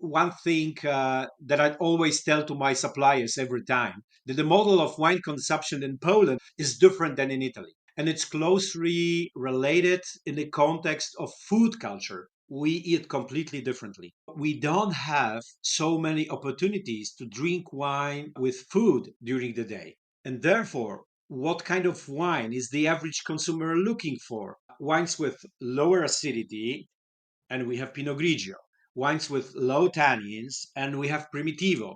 one thing that I always tell to my suppliers every time, that the model of wine consumption in Poland is different than in Italy. And it's closely related in the context of food culture. We eat completely differently. We don't have so many opportunities to drink wine with food during the day. And therefore, what kind of wine is the average consumer looking for? Wines with lower acidity, and we have Pinot Grigio. Wines with low tannins, and we have Primitivo.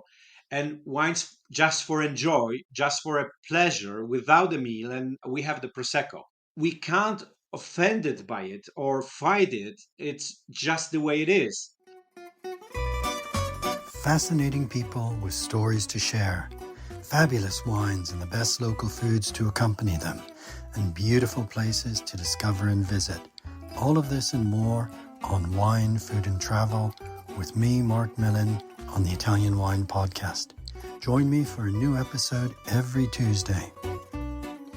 And wines just for enjoy, just for a pleasure without a meal, and we have the Prosecco. We can't offended by it or fight it. It's just the way it is. Fascinating people with stories to share, fabulous wines and the best local foods to accompany them, and beautiful places to discover and visit. All of this and more on Wine, Food and Travel with me, Marc Millon, on the Italian Wine Podcast. Join me for a new episode every Tuesday.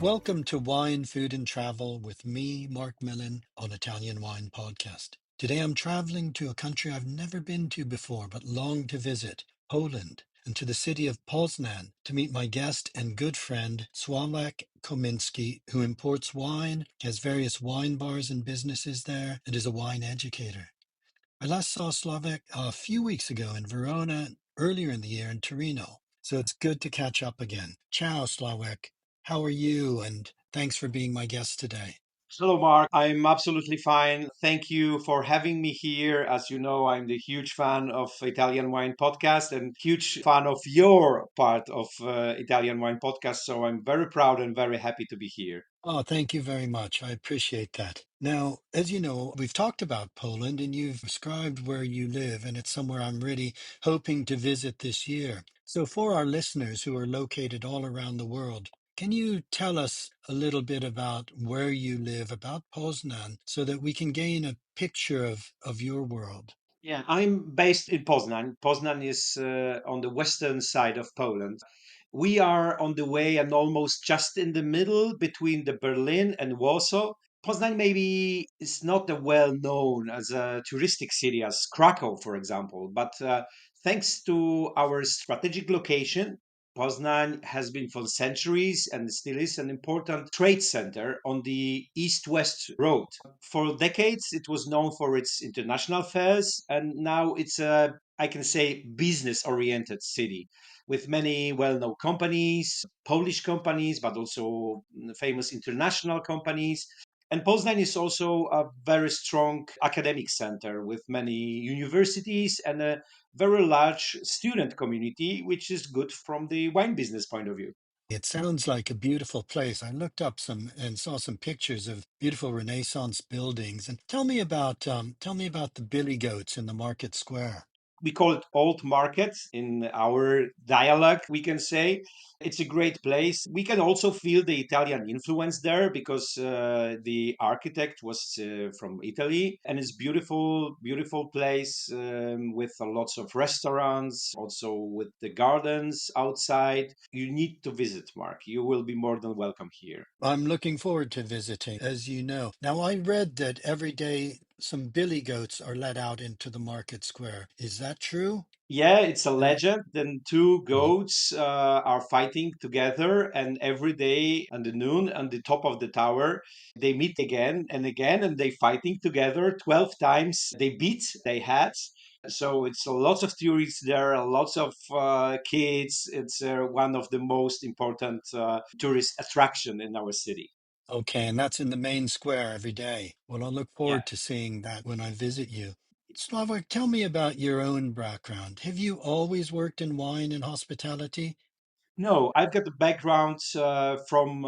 Welcome to Wine, Food and Travel with me, Marc Millon, on Italian Wine Podcast. Today I'm traveling to a country I've never been to before but long to visit, Poland, and to the city of Poznan to meet my guest and good friend, Sławek Komiński, who imports wine, has various wine bars and businesses there, and is a wine educator. I last saw Sławek a few weeks ago in Verona, earlier in the year in Torino, so it's good to catch up again. Ciao, Sławek. How are you? And thanks for being my guest today. Hello, Mark. I'm absolutely fine. Thank you for having me here. As you know, I'm the huge fan of Italian Wine Podcast and huge fan of your part of Italian Wine Podcast. So I'm very proud and very happy to be here. Oh, thank you very much. I appreciate that. Now, as you know, we've talked about Poland and you've described where you live, and it's somewhere I'm really hoping to visit this year. So, for our listeners who are located all around the world, can you tell us a little bit about where you live, about Poznan, so that we can gain a picture of your world? Yeah, I'm based in Poznan. Poznan is on the western side of Poland. We are on the way and almost just in the middle between the Berlin and Warsaw. Poznan maybe is not as well known as a touristic city as Krakow, for example, but thanks to our strategic location, Poznan has been for centuries and still is an important trade center on the east-west road. For decades, it was known for its international fairs, and now it's a, I can say, business-oriented city with many well-known companies, Polish companies, but also famous international companies. And Poznan is also a very strong academic center with many universities and a very large student community, which is good from the wine business point of view. It sounds like a beautiful place. I looked up some and saw some pictures of beautiful Renaissance buildings. And tell me about the billy goats in the market square. We call it Old Market in our dialect, we can say. It's a great place. We can also feel the Italian influence there because the architect was from Italy, and it's beautiful, beautiful place with lots of restaurants, also with the gardens outside. You need to visit, Mark. You will be more than welcome here. I'm looking forward to visiting, as you know. Now, I read that every day some billy goats are let out into the market square. Is that true? Yeah, it's a And legend. Then two oh, goats are fighting together, and every day at the noon on the top of the tower, they meet again, and they fighting together 12 times. They beat they heads. So it's lots of tourists there, lots of kids. It's one of the most important tourist attraction in our city. okay, and that's in the main square every day. Well, I'll look Yeah. forward to seeing that when I visit you. Slavoj, tell me about your own background. Have you always worked in wine and hospitality? No, I've got the background from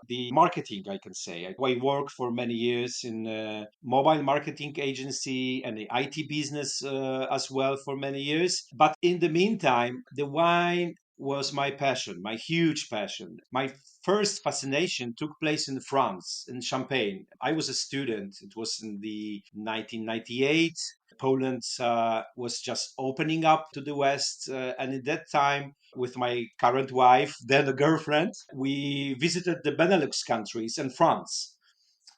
the marketing, I can say. I worked for many years in a mobile marketing agency and the IT business as well for many years. But in the meantime, the wine was my passion, my huge passion. My first fascination took place in France, in Champagne. I was a student. It was in the 1998. Poland was just opening up to the West. And at that time, with my current wife, then a girlfriend, we visited the Benelux countries and France.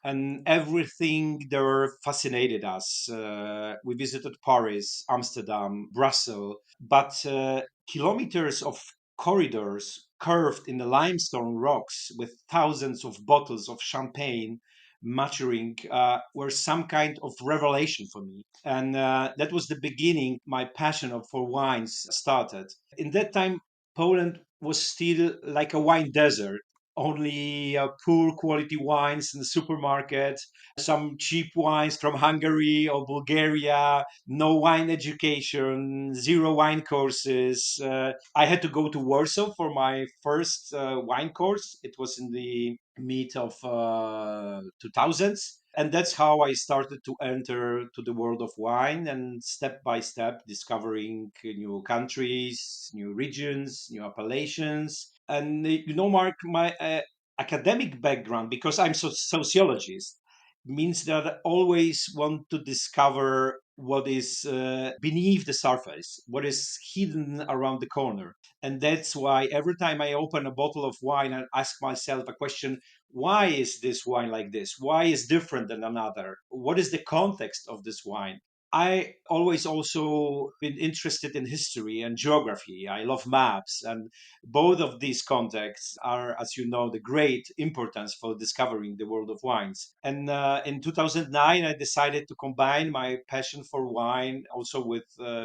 and everything there fascinated us. We visited Paris, Amsterdam, Brussels, but kilometers of corridors curved in the limestone rocks with thousands of bottles of champagne maturing were some kind of revelation for me. And that was the beginning my passion for wines started. In that time, Poland was still like a wine desert. Only poor quality wines in the supermarket, some cheap wines from Hungary or Bulgaria, no wine education, zero wine courses. I had to go to Warsaw for my first wine course. It was in the mid of 2000s. And that's how I started to enter to the world of wine, and step by step discovering new countries, new regions, new appellations. And Mark, my academic background, because I'm sociologist, means that I always want to discover what is beneath the surface, what is hidden around the corner. And that's why every time I open a bottle of wine, I ask myself a question: why is this wine like this? Why is different than another? What is the context of this wine? I always also been interested in history and geography. I love maps, and both of these contexts are, as you know, the great importance for discovering the world of wines. And in 2009, I decided to combine my passion for wine also with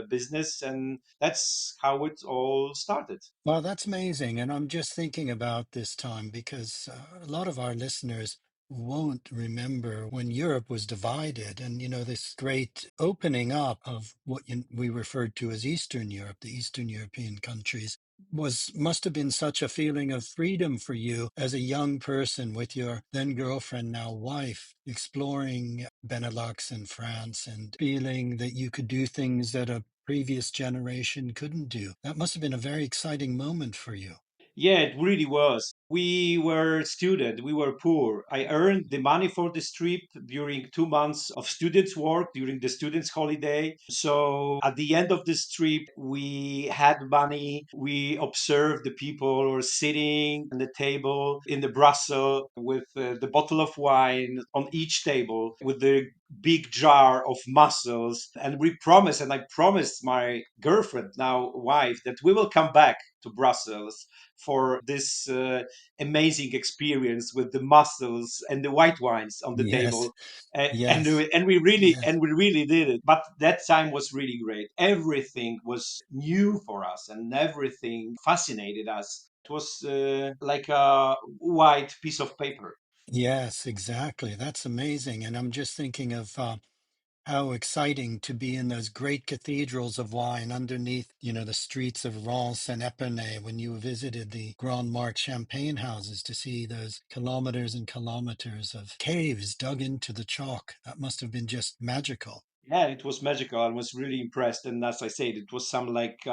business, and that's how it all started. Well, that's amazing. And I'm just thinking about this time because a lot of our listeners won't remember when Europe was divided and, this great opening up of what we referred to as Eastern Europe, the Eastern European countries. Must have been such a feeling of freedom for you as a young person with your then girlfriend, now wife, exploring Benelux and France and feeling that you could do things that a previous generation couldn't do. That must have been a very exciting moment for you. Yeah, it really was. We were student, we were poor. I earned the money for this trip during 2 months of students' work during the students' holiday. So at the end of this trip, we had money. We observed the people who were sitting on the table in the Brussels with the bottle of wine on each table with the big jar of mussels. And we promised, and I promised my girlfriend, now wife, that we will come back to Brussels for this amazing experience with the mussels and the white wines on the Yes, table. And yes, and yes. we really did it. But that time was really great. Everything was new for us, and everything fascinated us. It was like a white piece of paper. Yes, exactly. That's amazing. And I'm just thinking of how exciting to be in those great cathedrals of wine underneath, the streets of Reims and Epernay when you visited the Grand Marque champagne houses to see those kilometers and kilometers of caves dug into the chalk. That must have been just magical. Yeah, it was magical. I was really impressed, and as I said, it was some like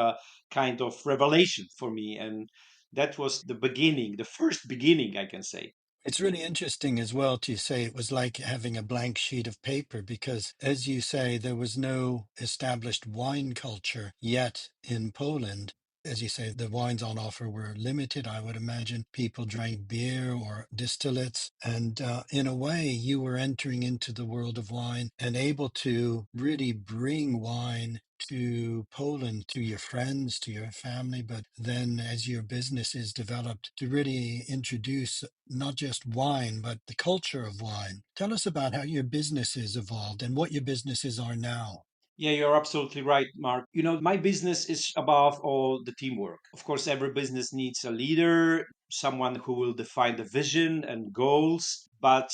kind of revelation for me, and that was the beginning, the first beginning, I can say. It's really interesting as well to say it was like having a blank sheet of paper because, as you say, there was no established wine culture yet in Poland. As you say, the wines on offer were limited. I would imagine people drank beer or distillates. And in a way, you were entering into the world of wine and able to really bring wine to Poland, to your friends, to your family, but then as your business is developed, to really introduce not just wine, but the culture of wine. Tell us about how your business has evolved and what your businesses are now. Yeah, you're absolutely right, Mark. My business is above all the teamwork. Of course, every business needs a leader, someone who will define the vision and goals. But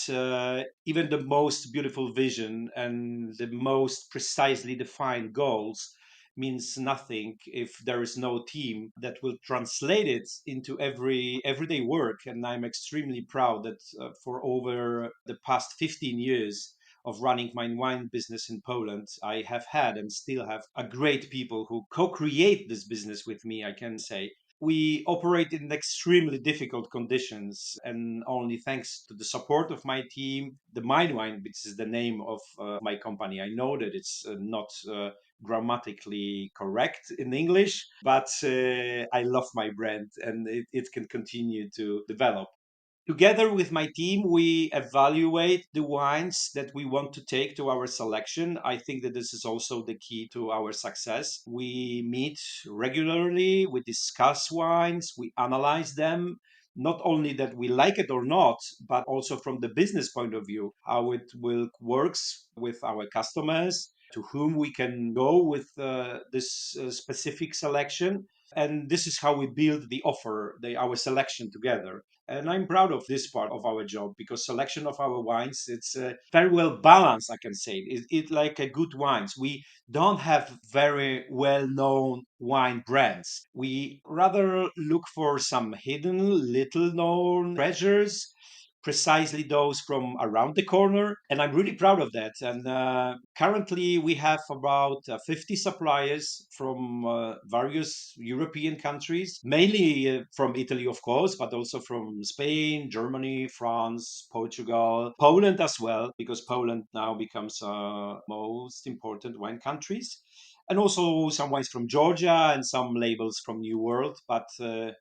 even the most beautiful vision and the most precisely defined goals means nothing if there is no team that will translate it into everyday work. And I'm extremely proud that for over the past 15 years of running my wine business in Poland, I have had and still have a great people who co-create this business with me, I can say. We operate in extremely difficult conditions, and only thanks to the support of my team, the MineWine, which is the name of my company. I know that it's not grammatically correct in English, but I love my brand, and it can continue to develop. Together with my team, we evaluate the wines that we want to take to our selection. I think that this is also the key to our success. We meet regularly, we discuss wines, we analyze them. Not only that we like it or not, but also from the business point of view, how it will works with our customers, to whom we can go with this specific selection. And this is how we build the offer, our selection together. And I'm proud of this part of our job because selection of our wines, it's very well balanced, I can say. It like a good wines. We don't have very well known wine brands. We rather look for some hidden, little known treasures, precisely those from around the corner. And I'm really proud of that. And currently, we have about 50 suppliers from various European countries, mainly from Italy, of course, but also from Spain, Germany, France, Portugal, Poland as well, because Poland now becomes most important wine countries, and also some wines from Georgia and some labels from New World. But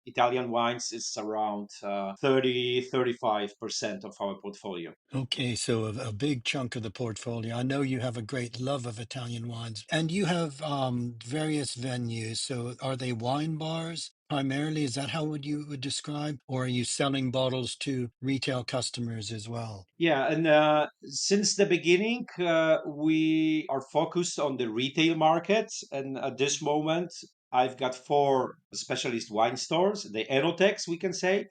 Italian wines is around 35% of our portfolio. Okay, so a big chunk of the portfolio. I know you have a great love of Italian wines, and you have various venues. So are they wine bars primarily? Is that how you would describe? Or are you selling bottles to retail customers as well? Yeah, and since the beginning, we are focused on the retail market. And at this moment, I've got four specialist wine stores, the Enotex, we can say.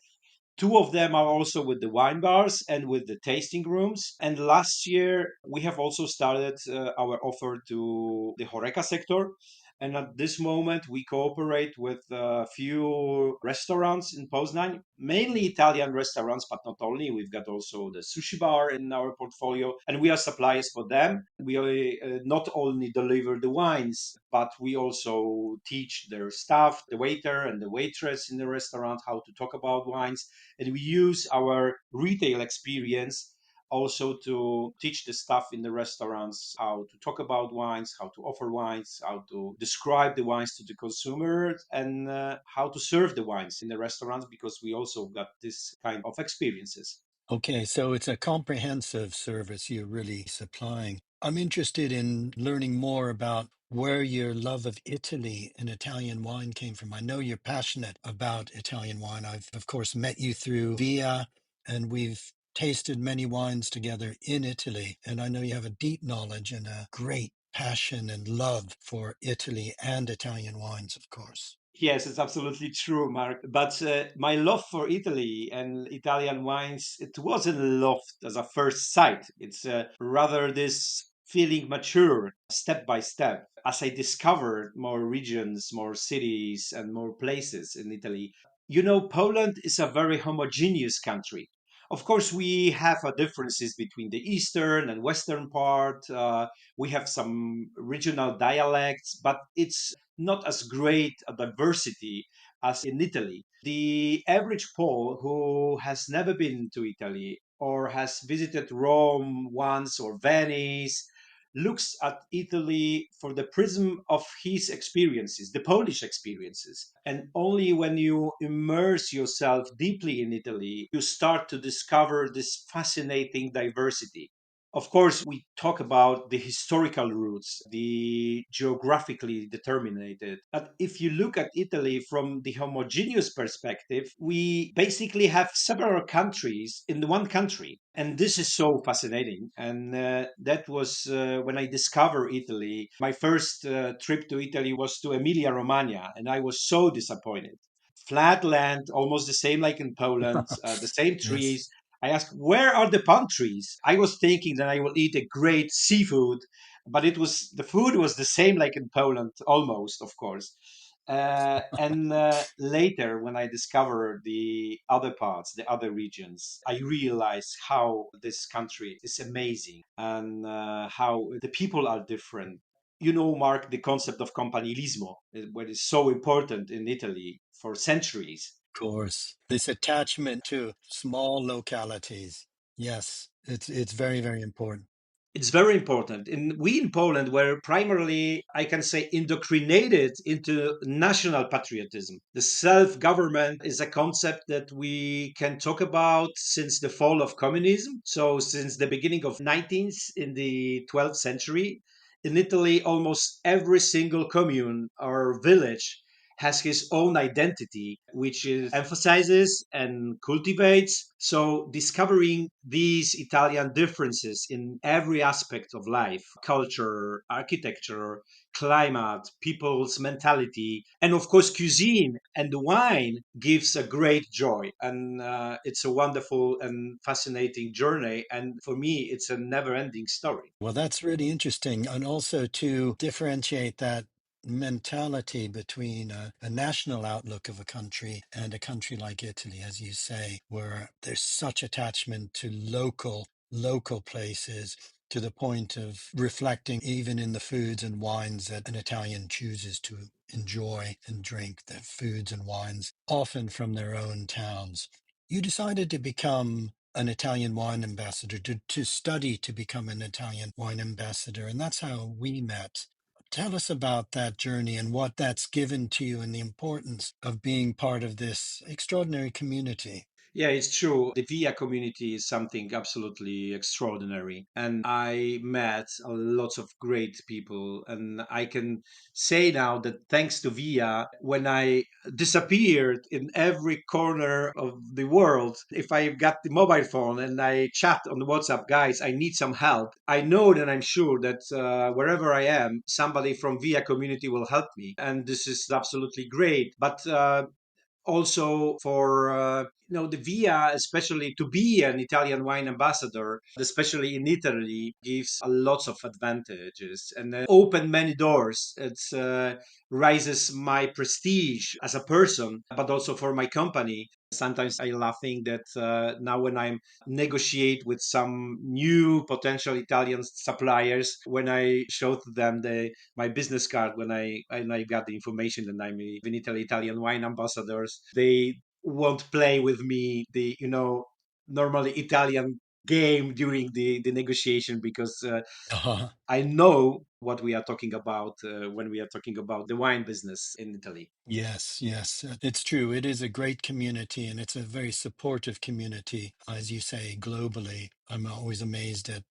Two of them are also with the wine bars and with the tasting rooms. And last year, we have also started our offer to the Horeca sector. And at this moment, we cooperate with a few restaurants in Poznan, mainly Italian restaurants, but not only. We've got also the sushi bar in our portfolio, and we are suppliers for them. We not only deliver the wines, but we also teach their staff, the waiter and the waitress in the restaurant, how to talk about wines. And we use our retail experience also to teach the staff in the restaurants how to talk about wines, how to offer wines, how to describe the wines to the consumer, and how to serve the wines in the restaurants, because we also got this kind of experiences. Okay, so it's a comprehensive service you're really supplying. I'm interested in learning more about where your love of Italy and Italian wine came from. I know you're passionate about Italian wine. I've, of course, met you through Via, and we've tasted many wines together in Italy. And I know you have a deep knowledge and a great passion and love for Italy and Italian wines, of course. Yes, it's absolutely true, Mark. But my love for Italy and Italian wines, it wasn't love as a first sight. It's rather this feeling mature step by step. As I discovered more regions, more cities, and more places in Italy. You know, Poland is a very homogeneous country. Of course, we have differences between the eastern and western part. We have some regional dialects, but it's not as great a diversity as in Italy. The average Pole who has never been to Italy or has visited Rome once or Venice looks at Italy for the prism of his experiences, the Polish experiences. And only when you immerse yourself deeply in Italy, you start to discover this fascinating diversity. Of course, we talk about the historical roots, the geographically determined. But if you look at Italy from the homogeneous perspective, we basically have several countries in one country. And this is so fascinating. And that was when I discovered Italy. My first trip to Italy was to Emilia Romagna, and I was so disappointed. Flat land, almost the same like in Poland, the same Yes. trees. I asked, where are the palm trees? I was thinking that I will eat a great seafood, but the food was the same like in Poland, almost, of course. And later, when I discovered the other parts, the other regions, I realized how this country is amazing and how the people are different. You know, Mark, the concept of campanilismo, what is so important in Italy for centuries. Course. This attachment to small localities. Yes, it's very, very important. It's very important. We in Poland were primarily, I can say, indoctrinated into national patriotism. The self government is a concept that we can talk about since the fall of communism. So, since the beginning of 19th in the 12th century, in Italy, almost every single commune or village has his own identity, which is emphasizes and cultivates. So discovering these Italian differences in every aspect of life, culture, architecture, climate, people's mentality, and of course cuisine and wine gives a great joy. And it's a wonderful and fascinating journey. And for me, it's a never-ending story. Well, that's really interesting. And also to differentiate that mentality between a national outlook of a country and a country like Italy, as you say, where there's such attachment to local places to the point of reflecting even in the foods and wines that an Italian chooses to enjoy and drink, the foods and wines, often from their own towns. You decided to become an Italian wine ambassador, to study to become an Italian wine ambassador. And that's how we met. Tell us about that journey and what that's given to you and the importance of being part of this extraordinary community. Yeah, it's true. The VIA community is something absolutely extraordinary. And I met a lot of great people. And I can say now that thanks to VIA, when I disappeared in every corner of the world, if I got the mobile phone and I chat on the WhatsApp, guys, I need some help. I know that I'm sure that wherever I am, somebody from VIA community will help me. And this is absolutely great. But also for the via, especially to be an Italian wine ambassador, especially in Italy, gives a lots of advantages and open many doors. It rises my prestige as a person, but also for my company. Sometimes I laughing that now when I'm negotiate with some new potential Italian suppliers, when I show to them my business card, when I got the information that I'm an Italian wine ambassadors, they won't play with me the normally Italian game during the negotiation because I know what we are talking about when we are talking about the wine business in Italy. Yes, yes, it's true. It is a great community and it's a very supportive community, as you say, globally. I'm always amazed at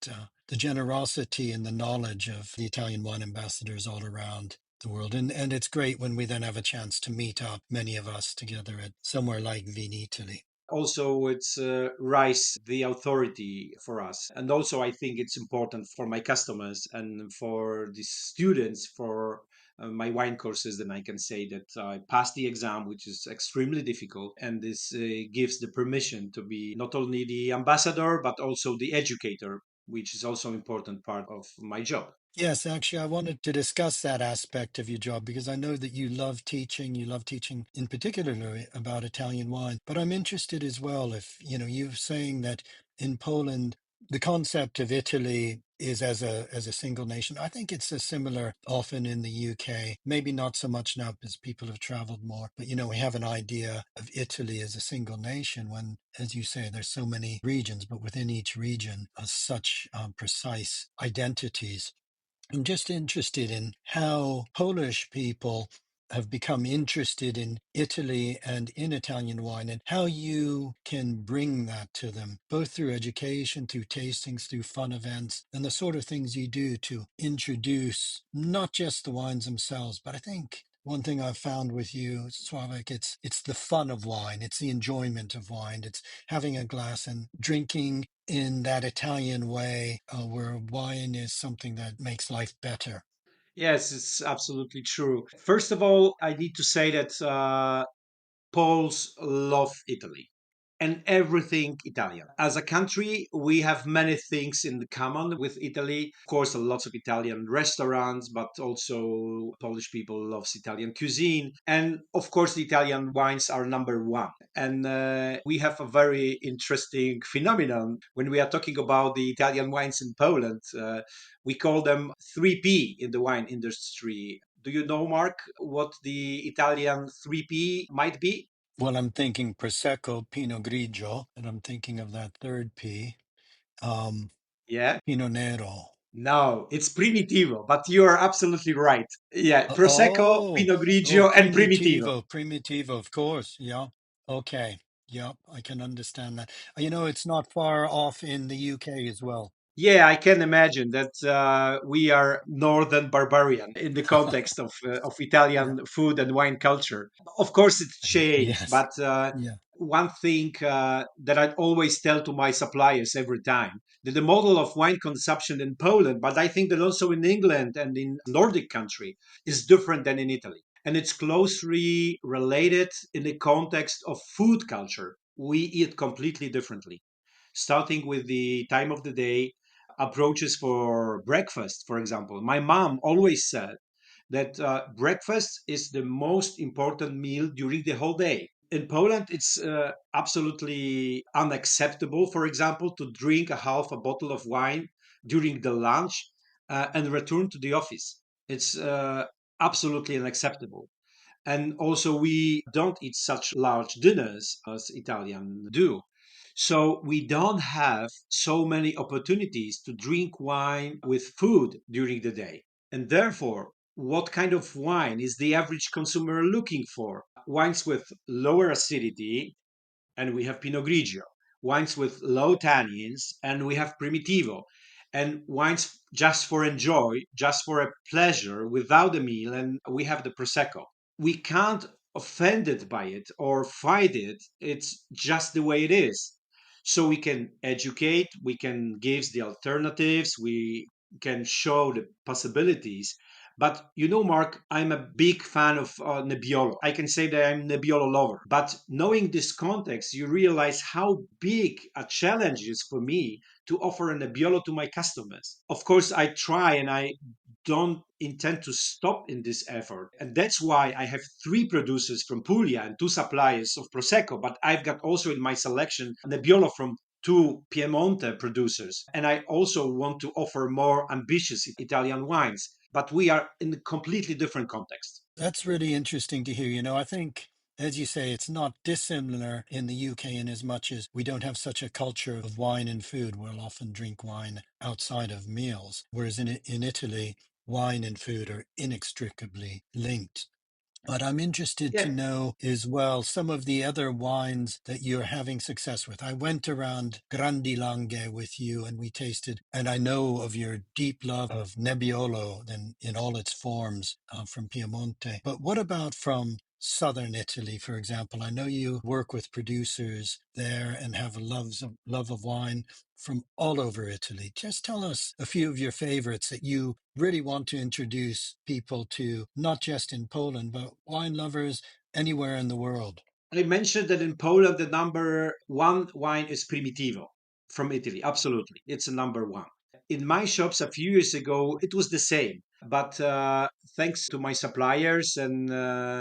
the generosity and the knowledge of the Italian wine ambassadors all around the world. And it's great when we then have a chance to meet up, many of us together at somewhere like Vinitaly. Also it's rise the authority for us, and also I think it's important for my customers and for the students for my wine courses. Then I can say that I passed the exam, which is extremely difficult, and this gives the permission to be not only the ambassador but also the educator, which is also an important part of my job. Yes, actually, I wanted to discuss that aspect of your job because I know that you love teaching. You love teaching in particular about Italian wine. But I'm interested as well if, you're saying that in Poland, the concept of Italy is as a single nation. I think it's a similar often in the UK. Maybe not so much now because people have traveled more. But we have an idea of Italy as a single nation when, as you say, there's so many regions, but within each region are such precise identities. I'm just interested in how Polish people have become interested in Italy and in Italian wine and how you can bring that to them, both through education, through tastings, through fun events, and the sort of things you do to introduce not just the wines themselves, but I think one thing I've found with you, Sławek, it's the fun of wine, it's the enjoyment of wine, it's having a glass and drinking in that Italian way, where wine is something that makes life better. Yes, it's absolutely true. First of all, I need to say that Poles love Italy and everything Italian. As a country, we have many things in common with Italy. Of course, lots of Italian restaurants, but also Polish people loves Italian cuisine. And of course, the Italian wines are number one. And we have a very interesting phenomenon when we are talking about the Italian wines in Poland. We call them 3P in the wine industry. Do you know, Mark, what the Italian 3P might be? Well, I'm thinking Prosecco, Pinot Grigio, and I'm thinking of that third P, um, Yeah. Pinot Nero. No, it's Primitivo, but you are absolutely right. Yeah, Prosecco, Oh, Pinot oh, Grigio, and Primitivo. Primitivo, of course. Yeah. Okay. Yeah, I can understand that. It's not far off in the UK as well. Yeah, I can imagine that we are northern barbarian in the context of Yeah. Italian food and wine culture. Of course, it's changed, Yes. but Yeah. one thing that I always tell to my suppliers every time that the model of wine consumption in Poland, but I think that also in England and in Nordic country, is different than in Italy, and it's closely related in the context of food culture. We eat completely differently, starting with the time of the day, approaches for breakfast, for example. My mom always said that breakfast is the most important meal during the whole day. In Poland, it's absolutely unacceptable, for example, to drink a half a bottle of wine during the lunch and return to the office. It's absolutely unacceptable. And also, we don't eat such large dinners as Italians do. So we don't have so many opportunities to drink wine with food during the day. And therefore, what kind of wine is the average consumer looking for? Wines with lower acidity, and we have Pinot Grigio. Wines with low tannins, and we have Primitivo. And wines just for enjoy, just for a pleasure without a meal, and we have the Prosecco. We can't offended by it or fight it. It's just the way it is. So we can educate, we can give the alternatives, we can show the possibilities. But Mark, I'm a big fan of Nebbiolo. I can say that I'm Nebbiolo lover. But knowing this context, you realize how big a challenge is for me to offer a Nebbiolo to my customers. Of course, I try and I don't intend to stop in this effort. And that's why I have three producers from Puglia and two suppliers of Prosecco, but I've got also in my selection Nebbiolo from two Piemonte producers. And I also want to offer more ambitious Italian wines, but we are in a completely different context. That's really interesting to hear. I think, as you say, it's not dissimilar in the UK in as much as we don't have such a culture of wine and food. We'll often drink wine outside of meals, whereas in Italy, wine and food are inextricably linked. But I'm interested to Yeah. know as well some of the other wines that you're having success with. I went around Grandi Langhe with you and we tasted, and I know of your deep love of Nebbiolo in all its forms from Piemonte. But what about from southern Italy, for example? I know you work with producers there and have a love of wine from all over Italy. Just tell us a few of your favorites that you really want to introduce people to, not just in Poland, but wine lovers anywhere in the world. I mentioned that in Poland, the number one wine is Primitivo from Italy. Absolutely. It's a number one. In my shops a few years ago, it was the same. But thanks to my suppliers and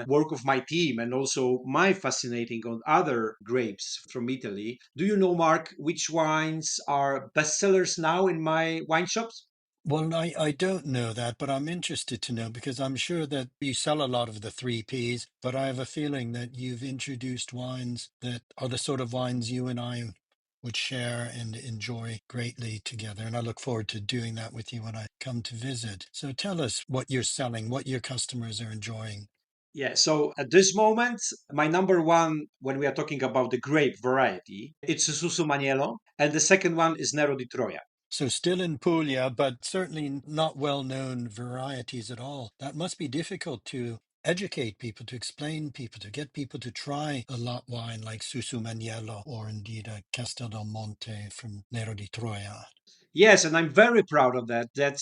work of my team, and also my fascinating on other grapes from Italy, do you know, Mark, which wines are bestsellers now in my wine shops? Well, I don't know that, but I'm interested to know because I'm sure that you sell a lot of the three Ps, but I have a feeling that you've introduced wines that are the sort of wines you and I would share and enjoy greatly together. And I look forward to doing that with you when I come to visit. So tell us what you're selling, what your customers are enjoying. Yeah, so at this moment, my number one, when we are talking about the grape variety, it's Susu Maniello, and the second one is Nero di Troia. So still in Puglia, but certainly not well-known varieties at all. That must be difficult to educate people, to explain people, to get people to try a lot wine like Susu Maniello or indeed a Castel del Monte from Nero di Troia. Yes, and I'm very proud of that. That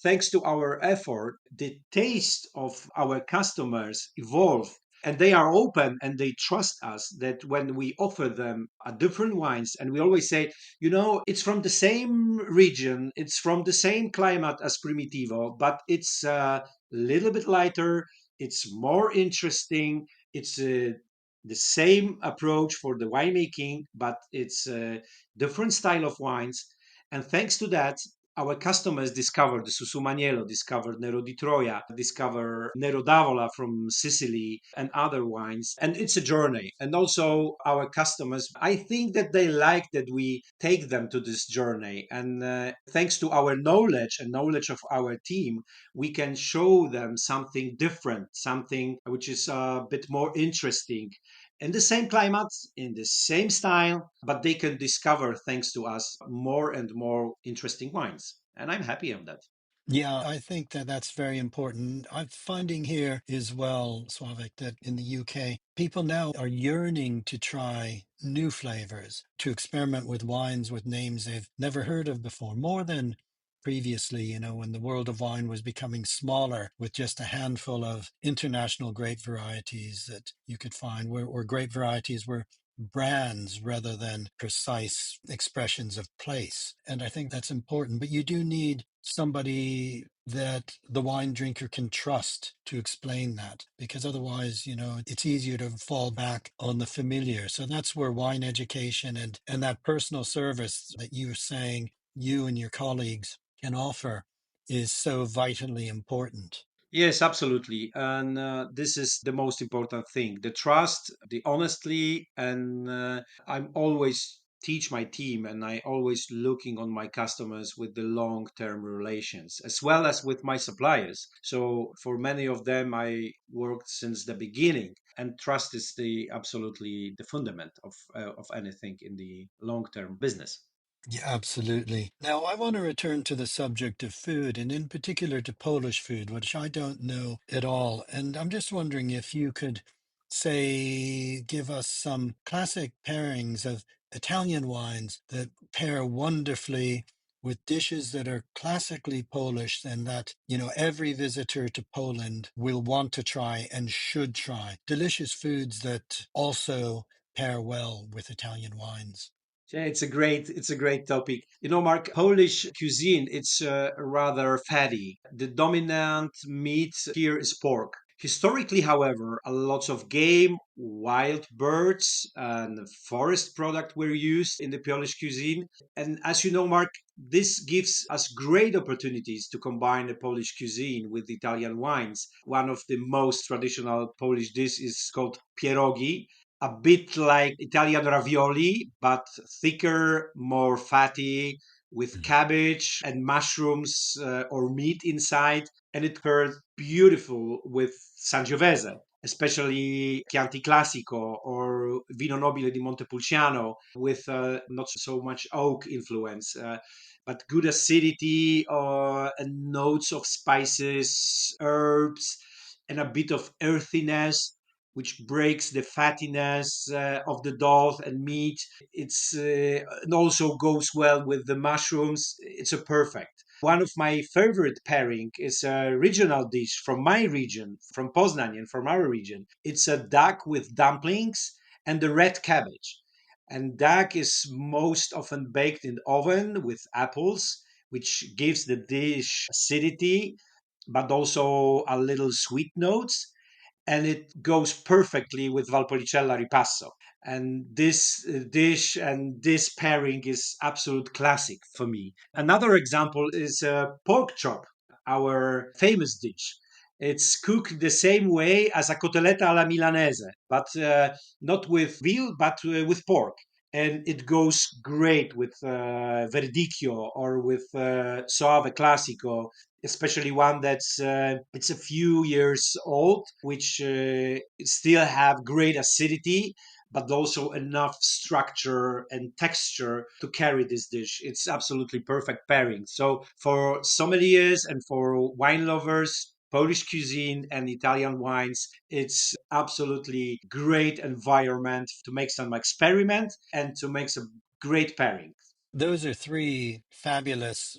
thanks to our effort, the taste of our customers evolve, and they are open and they trust us. That when we offer them a different wines, and we always say, it's from the same region, it's from the same climate as Primitivo, but it's a little bit lighter, it's more interesting, it's the same approach for the winemaking, but it's a different style of wines, and thanks to that, our customers discover the Susumaniello, discover Nero di Troia, discover Nero d'Avola from Sicily and other wines. And it's a journey. And also our customers, I think that they like that we take them to this journey. And thanks to our knowledge and knowledge of our team, we can show them something different, something which is a bit more interesting in the same climate, in the same style, but they can discover, thanks to us, more and more interesting wines. And I'm happy on that. Yeah, I think that that's very important. I'm finding here as well, Sławek, that in the UK, people now are yearning to try new flavors, to experiment with wines with names they've never heard of before, more than previously, when the world of wine was becoming smaller with just a handful of international grape varieties that you could find, where grape varieties were brands rather than precise expressions of place. And I think that's important. But you do need somebody that the wine drinker can trust to explain that, because otherwise, it's easier to fall back on the familiar. So that's where wine education and that personal service that you're saying you and your colleagues can offer is so vitally important. Yes, absolutely. And this is the most important thing, the trust, the honesty. And I'm always teach my team and I always looking on my customers with the long term relations as well as with my suppliers. So for many of them, I worked since the beginning. And trust is the absolutely the fundament of anything in the long term business. Yeah, absolutely. Now, I want to return to the subject of food, and in particular to Polish food, which I don't know at all. And I'm just wondering if you could say, give us some classic pairings of Italian wines that pair wonderfully with dishes that are classically Polish and that, every visitor to Poland will want to try and should try. Delicious foods that also pair well with Italian wines. Yeah, it's a great topic. Mark, Polish cuisine, it's rather fatty. The dominant meat here is pork. Historically, however, a lot of game, wild birds, and forest product were used in the Polish cuisine. And as you know, Mark, this gives us great opportunities to combine the Polish cuisine with Italian wines. One of the most traditional Polish dishes is called pierogi, a bit like Italian ravioli, but thicker, more fatty, with cabbage and mushrooms or meat inside. And it paired beautiful with Sangiovese, especially Chianti Classico or Vino Nobile di Montepulciano, with not so much oak influence. But good acidity and notes of spices, herbs, and a bit of earthiness, which breaks the fattiness of the dough and meat. It's and also goes well with the mushrooms. It's a perfect. One of my favorite pairing is a regional dish from my region, from Poznań and from our region. It's a duck with dumplings and the red cabbage. And duck is most often baked in the oven with apples, which gives the dish acidity, but also a little sweet notes, and it goes perfectly with Valpolicella ripasso. And this dish and this pairing is absolute classic for me. Another example is pork chop, our famous dish. It's cooked the same way as a cotoletta alla milanese, but not with veal, but with pork. And it goes great with verdicchio or with soave classico, especially one that's it's a few years old, which still have great acidity, but also enough structure and texture to carry this dish. It's absolutely perfect pairing. So for sommeliers and for wine lovers, Polish cuisine and Italian wines, it's absolutely great environment to make some experiment and to make some great pairing. Those are three fabulous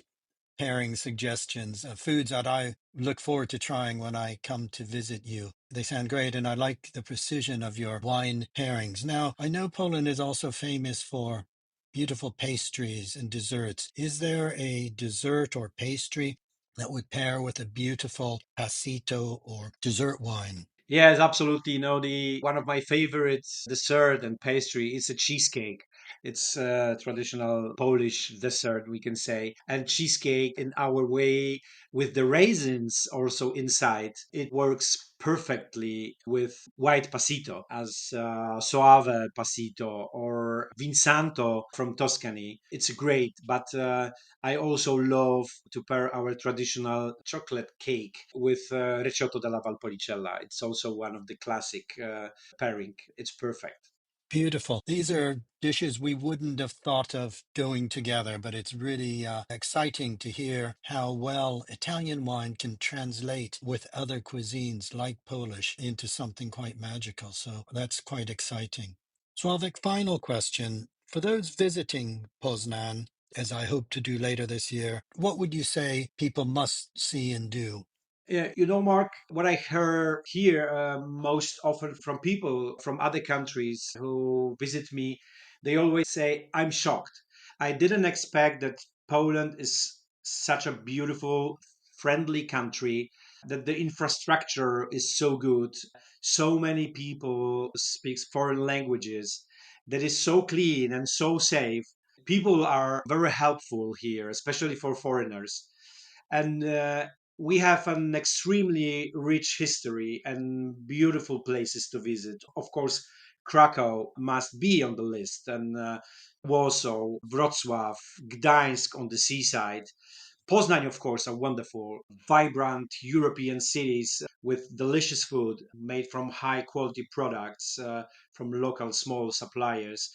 pairing suggestions of foods that I look forward to trying when I come to visit you. They sound great, and I like the precision of your wine pairings. Now, I know Poland is also famous for beautiful pastries and desserts. Is there a dessert or pastry that would pair with a beautiful pasito or dessert wine? Yes, absolutely. The one of my favorite dessert and pastry is a cheesecake. It's a traditional Polish dessert, we can say. And cheesecake in our way with the raisins also inside. It works perfectly with white passito as Soave passito or Vinsanto from Tuscany. It's great, but I also love to pair our traditional chocolate cake with Recioto della Valpolicella. It's also one of the classic pairing. It's perfect. Beautiful. These are dishes we wouldn't have thought of going together, but it's really exciting to hear how well Italian wine can translate with other cuisines like Polish into something quite magical. So that's quite exciting. Sławek, final question. For those visiting Poznan, as I hope to do later this year, what would you say people must see and do? Yeah, Mark, what I hear most often from people from other countries who visit me, they always say, I'm shocked. I didn't expect that Poland is such a beautiful, friendly country, that the infrastructure is so good, so many people speak foreign languages, that is so clean and so safe. People are very helpful here, especially for foreigners. And we have an extremely rich history and beautiful places to visit. Of course, Krakow must be on the list, and Warsaw, Wrocław, Gdańsk on the seaside. Poznań, of course, are wonderful, vibrant European cities with delicious food made from high quality products from local small suppliers.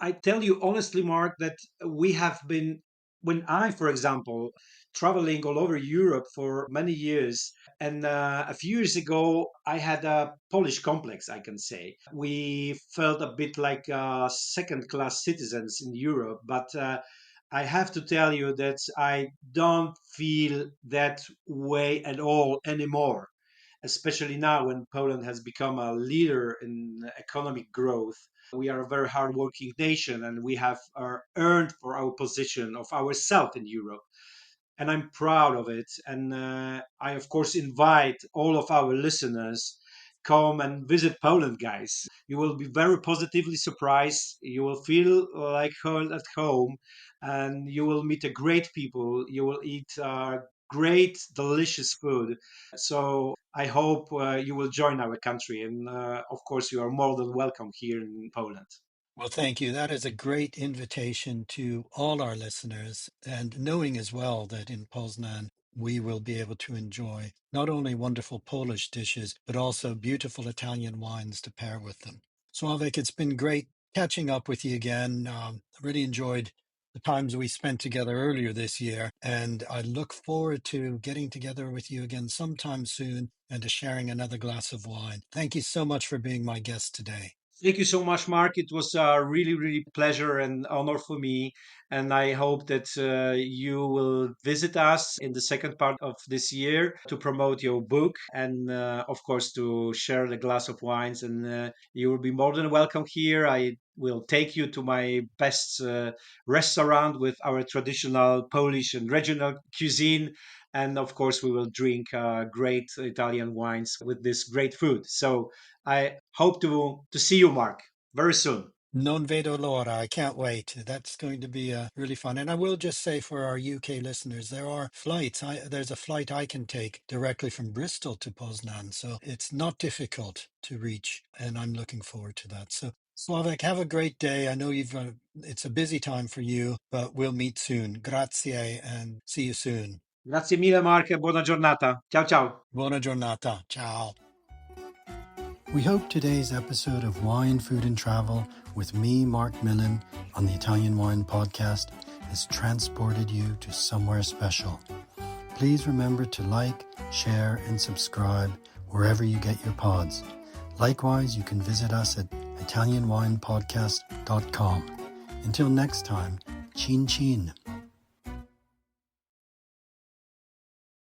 I tell you honestly, Mark, that we have been, when I, for example, traveling all over Europe for many years, and a few years ago, I had a Polish complex, I can say. We felt a bit like second class citizens in Europe, but I have to tell you that I don't feel that way at all anymore, especially now when Poland has become a leader in economic growth. We are a very hardworking nation and we have earned for our position of ourselves in Europe. And I'm proud of it. And I, of course, invite all of our listeners come and visit Poland, guys. You will be very positively surprised. You will feel like at home, and you will meet a great people. You will eat great, delicious food. So I hope you will join our country, and of course, you are more than welcome here in Poland. Well, thank you. That is a great invitation to all our listeners, and knowing as well that in Poznan we will be able to enjoy not only wonderful Polish dishes, but also beautiful Italian wines to pair with them. Sławek, it's been great catching up with you again. I really enjoyed the times we spent together earlier this year, and I look forward to getting together with you again sometime soon and to sharing another glass of wine. Thank you so much for being my guest today. Thank you so much, Mark. It was a really, really pleasure and honor for me. And I hope that you will visit us in the second part of this year to promote your book and, of course, to share the glass of wines. And you will be more than welcome here. I will take you to my best restaurant with our traditional Polish and regional cuisine. And of course, we will drink great Italian wines with this great food. So I hope to see you, Mark, very soon. Non vedo l'ora. I can't wait. That's going to be really fun. And I will just say for our UK listeners, there are flights. There's a flight I can take directly from Bristol to Poznan. So it's not difficult to reach. And I'm looking forward to that. So, Sławek, have a great day. I know it's a busy time for you, but we'll meet soon. Grazie and see you soon. Grazie mille, Mark, e buona giornata. Ciao, ciao. Buona giornata. Ciao. We hope today's episode of Wine, Food and Travel with me, Marc Millon, on the Italian Wine Podcast has transported you to somewhere special. Please remember to like, share and subscribe wherever you get your pods. Likewise, you can visit us at italianwinepodcast.com. Until next time, chin chin.